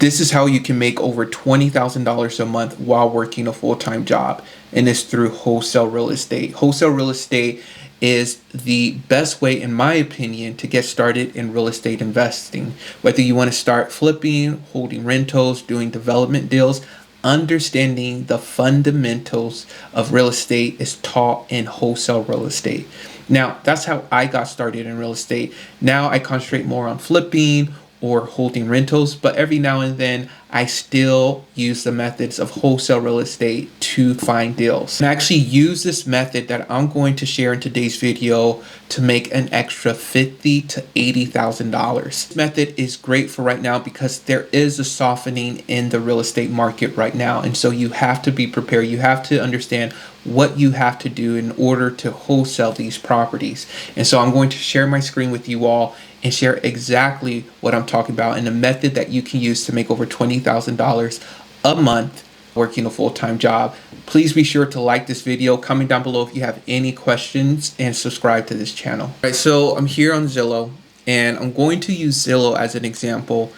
This is how you can make over $20,000 a month while working a full-time job, and it's through wholesale real estate. Wholesale real estate is the best way, in my opinion, to get started in real estate investing. Whether you want to start flipping, holding rentals, doing development deals, understanding the fundamentals of real estate is taught in wholesale real estate. Now, that's how I got started in real estate. Now I concentrate more on flipping or holding rentals, but every now and then I still use the methods of wholesale real estate to find deals. And I actually use this method that I'm going to share in today's video to make an extra $50,000 to $80,000. This method is great for right now because there is a softening in the real estate market right now, and so you have to be prepared. You have to understand what you have to do in order to wholesale these properties. And so I'm going to share my screen with you all and share exactly what I'm talking about and the method that you can use to make over $20,000 a month working a full-time job. Please be sure to like this video, comment down below if you have any questions, and subscribe to this channel. All right, so I'm here on Zillow, and I'm going to use Zillow as an example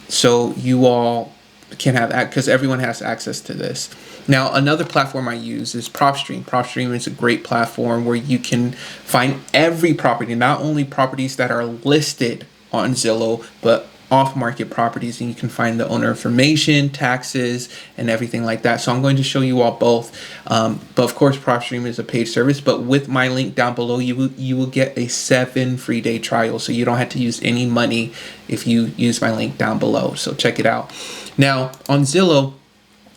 so you all can have that, because everyone has access to this. Now, another platform I use is PropStream. PropStream is a great platform where you can find every property, not only properties that are listed on Zillow, but off-market properties, and you can find the owner information, taxes, and everything like that. So I'm going to show you all both. But of course, PropStream is a paid service, but with my link down below, you will get a 7 free day trial. So you don't have to use any money if you use my link down below. So check it out. Now, on Zillow,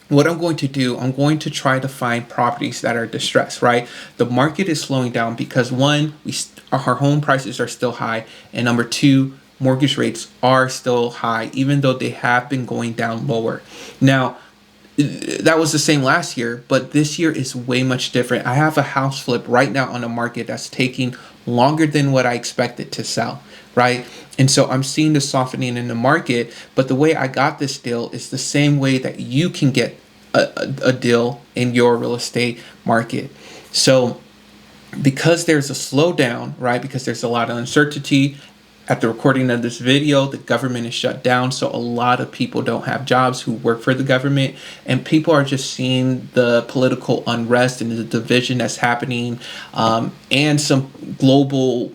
what I'm going to do, I'm going to try to find properties that are distressed, right? The market is slowing down because one, our home prices are still high, and number two, mortgage rates are still high, even though they have been going down lower. Now, that was the same last year, but this year is way much different. I have a house flip right now on the market that's taking longer than what I expected to sell, right? And so I'm seeing the softening in the market, but the way I got this deal is the same way that you can get a deal in your real estate market. So because there's a slowdown, right? Because there's a lot of uncertainty. At the recording of this video, the government is shut down, so a lot of people don't have jobs who work for the government, and people are just seeing the political unrest and the division that's happening, and some global,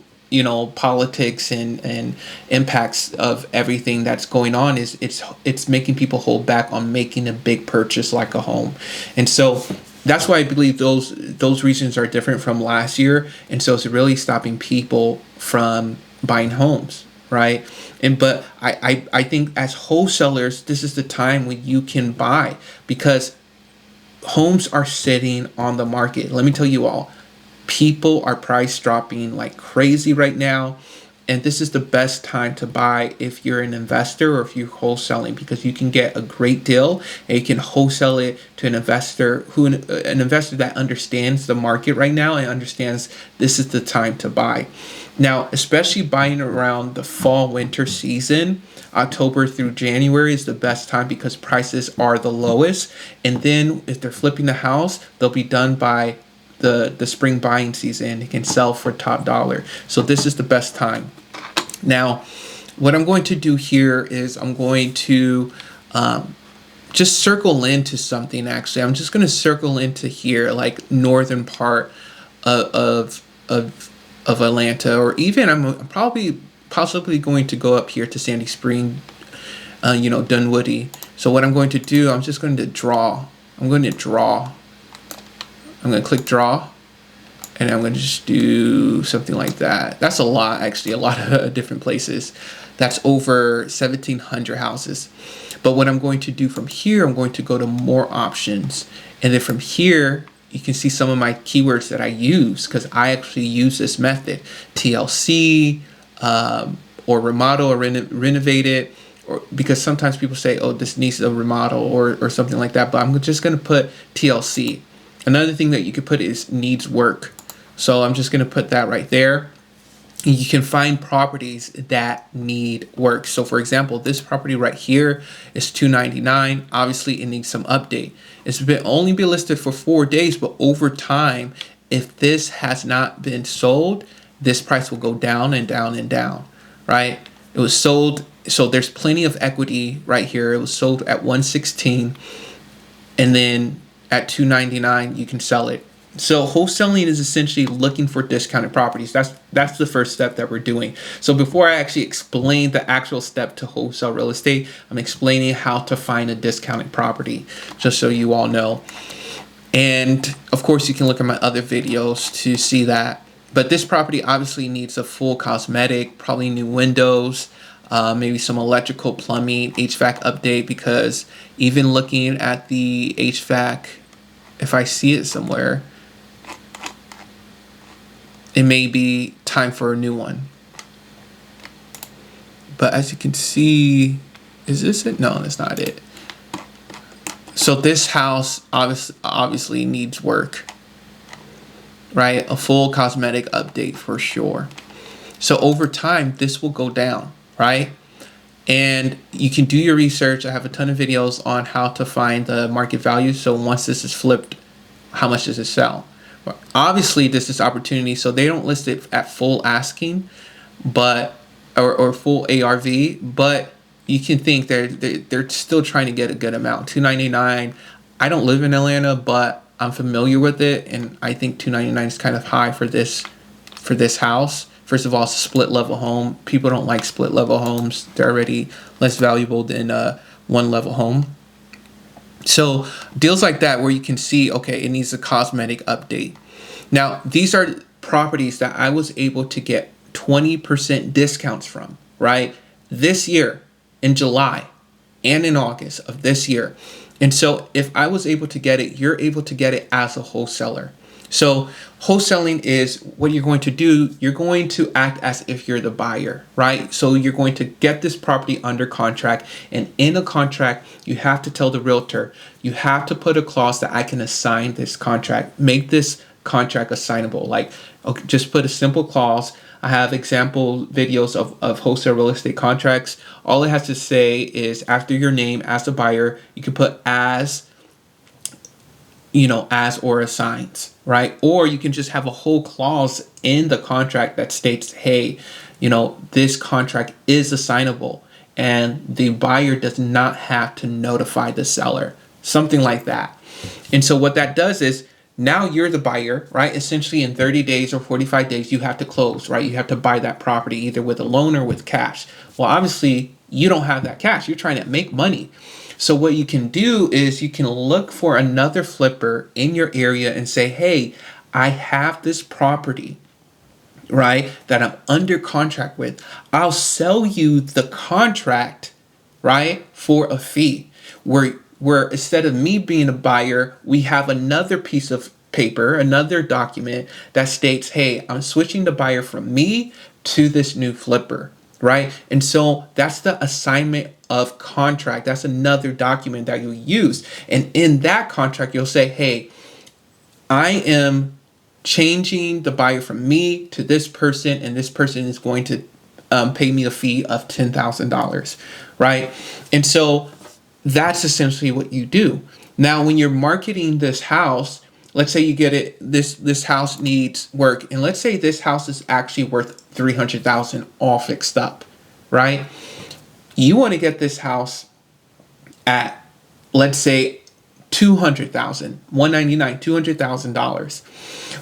politics and impacts of everything that's going on. It's making people hold back on making a big purchase like a home, and so that's why I believe those reasons are different from last year, and so it's really stopping people from buying homes, right? But I think as wholesalers, this is the time when you can buy, because homes are sitting on the market. Let me tell you all, people are price dropping like crazy right now, and this is the best time to buy if you're an investor or if you're wholesaling, because you can get a great deal and you can wholesale it to an investor that understands the market right now and understands this is the time to buy. Now, especially buying around the fall winter season, October through January is the best time because prices are the lowest, and then if they're flipping the house, they'll be done by the spring buying season. It can sell for top dollar. So this is the best time. Now, what I'm going to do here is I'm going to just circle into something. Actually, I'm just going to circle into here, like northern part of Atlanta, or even I'm possibly going to go up here to Sandy Spring, Dunwoody. So what I'm going to do, I'm just going to draw. I'm going to click draw, and I'm going to just do something like that. That's a lot, actually, a lot of different places. That's over 1,700 houses. But what I'm going to do from here, I'm going to go to more options. And then from here, you can see some of my keywords that I use, because I actually use this method. TLC, or remodel or renovate it. Or because sometimes people say, oh, this needs a remodel or something like that. But I'm just going to put TLC. Another thing that you could put is needs work. So I'm just going to put that right there. You can find properties that need work. So for example, this property right here is $299. Obviously it needs some update. It's only been listed for 4 days, but over time, if this has not been sold, this price will go down and down and down, right? It was sold. So there's plenty of equity right here. It was sold at 116, and then at 299 you can sell it. So wholesaling is essentially looking for discounted properties. That's the first step that we're doing. So before I actually explain the actual step to wholesale real estate, I'm explaining how to find a discounted property, just so you all know. And of course, you can look at my other videos to see that. But this property obviously needs a full cosmetic, probably new windows, maybe some electrical, plumbing, HVAC update, because even looking at the HVAC, if I see it somewhere, it may be time for a new one. But as you can see, is this it? No, that's not it. So this house obviously needs work, right? A full cosmetic update for sure. So over time, this will go down, right? And you can do your research. I have a ton of videos on how to find the market value. So once this is flipped, how much does it sell? Obviously, this is opportunity, so they don't list it at full asking, but or full ARV, but you can think they're still trying to get a good amount. $299. I don't live in Atlanta, but I'm familiar with it, and I think $299 is kind of high for this house. First of all, it's a split level home. People don't like split level homes. They're already less valuable than a one level home. So deals like that where you can see, okay, it needs a cosmetic update. Now, these are properties that I was able to get 20% discounts from, right? This year in July and in August of this year. And so if I was able to get it, you're able to get it as a wholesaler. So wholesaling is what you're going to do. You're going to act as if you're the buyer, right? So you're going to get this property under contract, and in a contract, you have to tell the realtor, you have to put a clause that I can assign this contract, make this contract assignable. Like, okay, just put a simple clause. I have example videos of wholesale real estate contracts. All it has to say is after your name as the buyer, you can put as, as or assigns, right? Or you can just have a whole clause in the contract that states, hey, this contract is assignable and the buyer does not have to notify the seller, something like that. And so what that does is now you're the buyer, right? Essentially in 30 days or 45 days, you have to close, right? You have to buy that property either with a loan or with cash. Well, obviously you don't have that cash. You're trying to make money. So what you can do is you can look for another flipper in your area and say, hey, I have this property, right, that I'm under contract with. I'll sell you the contract, right, for a fee. Where instead of me being a buyer, we have another piece of paper, another document that states, hey, I'm switching the buyer from me to this new flipper, right? And so that's the assignment of contract. That's another document that you'll use. And in that contract, you'll say, hey, I am changing the buyer from me to this person, and this person is going to pay me a fee of $10,000, right? And so that's essentially what you do. Now, when you're marketing this house, let's say you get it, this house needs work, and let's say this house is actually worth $300,000 all fixed up, right? You want to get this house at, let's say, $200,000, $199,000, $200,000.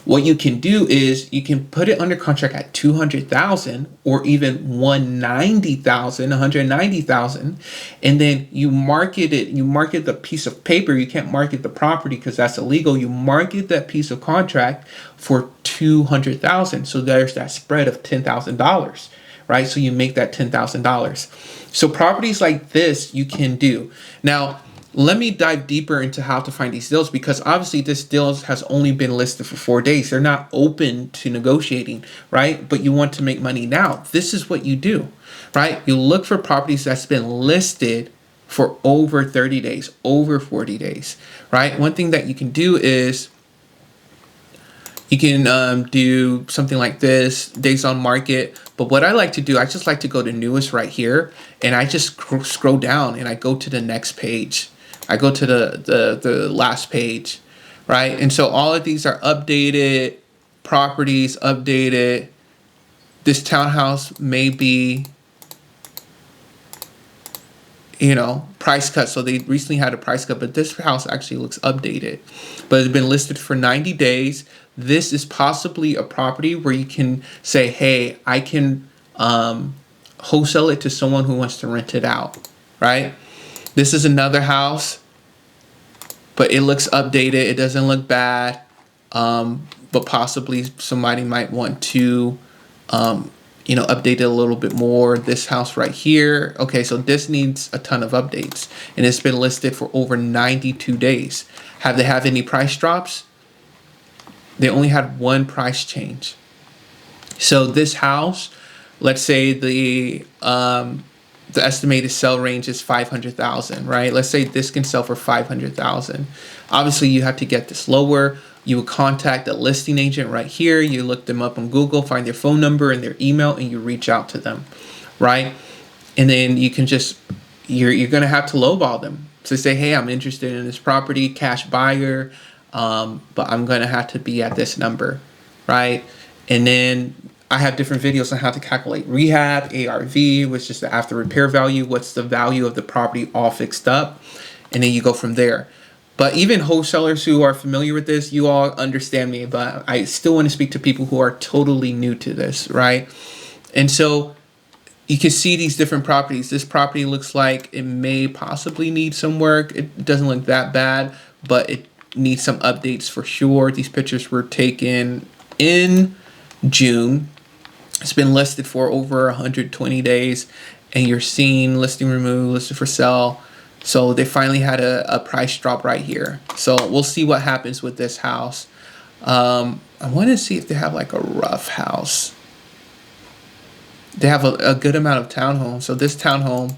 What you can do is you can put it under contract at $200,000 or even $190,000, $190,000, and then you market it. You market the piece of paper. You can't market the property because that's illegal. You market that piece of contract for $200,000. So there's that spread of $10,000, right? So you make that $10,000. So properties like this you can do. Now, let me dive deeper into how to find these deals, because obviously this deal has only been listed for 4 days. They're not open to negotiating, right? But you want to make money now. This is what you do, right? You look for properties that's been listed for over 30 days, over 40 days, right? One thing that you can do is you can do something like this, days on market. But what I like to do, I just like to go to newest right here, and I just scroll down and I go to the next page. I go to the last page, right? And so all of these are updated, properties updated. This townhouse may be price cut. So they recently had a price cut, but this house actually looks updated. But it's been listed for 90 days. This is possibly a property where you can say, hey, I can wholesale it to someone who wants to rent it out, right? This is another house, but it looks updated. It doesn't look bad, but possibly somebody might want to update it a little bit more. This house right here, okay, so this needs a ton of updates, and it's been listed for over 92 days. Have they had any price drops? They only had one price change. So this house, let's say the estimated sell range is 500,000, right? Let's say this can sell for 500,000. Obviously, you have to get this lower. You would contact a listing agent right here. You look them up on Google, find their phone number and their email, and you reach out to them, right? And then you can just, you're going to have to lowball them. So say, hey, I'm interested in this property, cash buyer, but I'm going to have to be at this number, right? And then I have different videos on how to calculate rehab, ARV, which is the after repair value. What's the value of the property all fixed up? And then you go from there. But even wholesalers who are familiar with this, you all understand me, but I still want to speak to people who are totally new to this, right? And so you can see these different properties. This property looks like it may possibly need some work. It doesn't look that bad, but it needs some updates for sure. These pictures were taken in June. It's been listed for over 120 days, and you're seeing listing removed, listed for sale. So they finally had a price drop right here. So we'll see what happens with this house. I want to see if they have like a rough house. They have a good amount of townhomes. So this townhome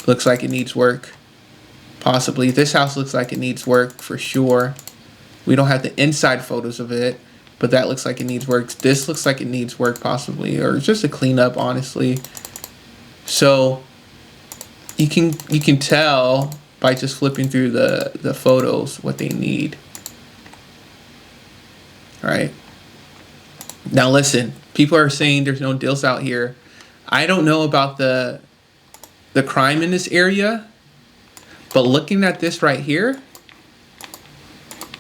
looks like it needs work. Possibly. This house looks like it needs work for sure. We don't have the inside photos of it, but that looks like it needs work. This looks like it needs work possibly, or just a cleanup, honestly. So you can tell by just flipping through the photos what they need. All right. Now listen, people are saying there's no deals out here. I don't know about the crime in this area, but looking at this right here,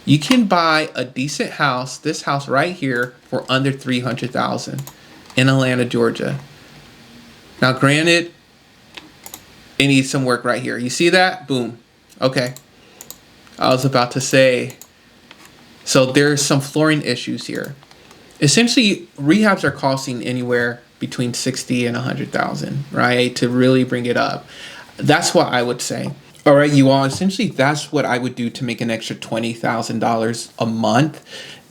you can buy a decent house, this house right here, for under $300,000 in Atlanta, Georgia. Now granted, it needs some work right here. You see that? Boom. Okay. I was about to say, so there's some flooring issues here. Essentially, rehabs are costing anywhere between 60 and 100,000, right? To really bring it up. That's what I would say. All right, you all, essentially that's what I would do to make an extra $20,000 a month.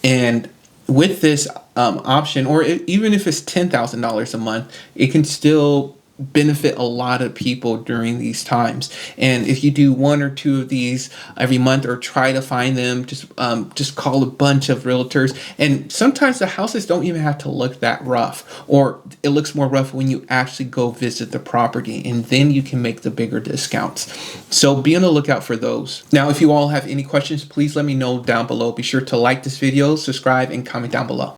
And with this option, or even if it's $10,000 a month, it can still benefit a lot of people during these times. And if you do one or two of these every month, or try to find them, just call a bunch of realtors. And sometimes the houses don't even have to look that rough, or it looks more rough when you actually go visit the property, and then you can make the bigger discounts. So be on the lookout for those. Now, if you all have any questions, please let me know down below. Be sure to like this video, subscribe, and comment down below.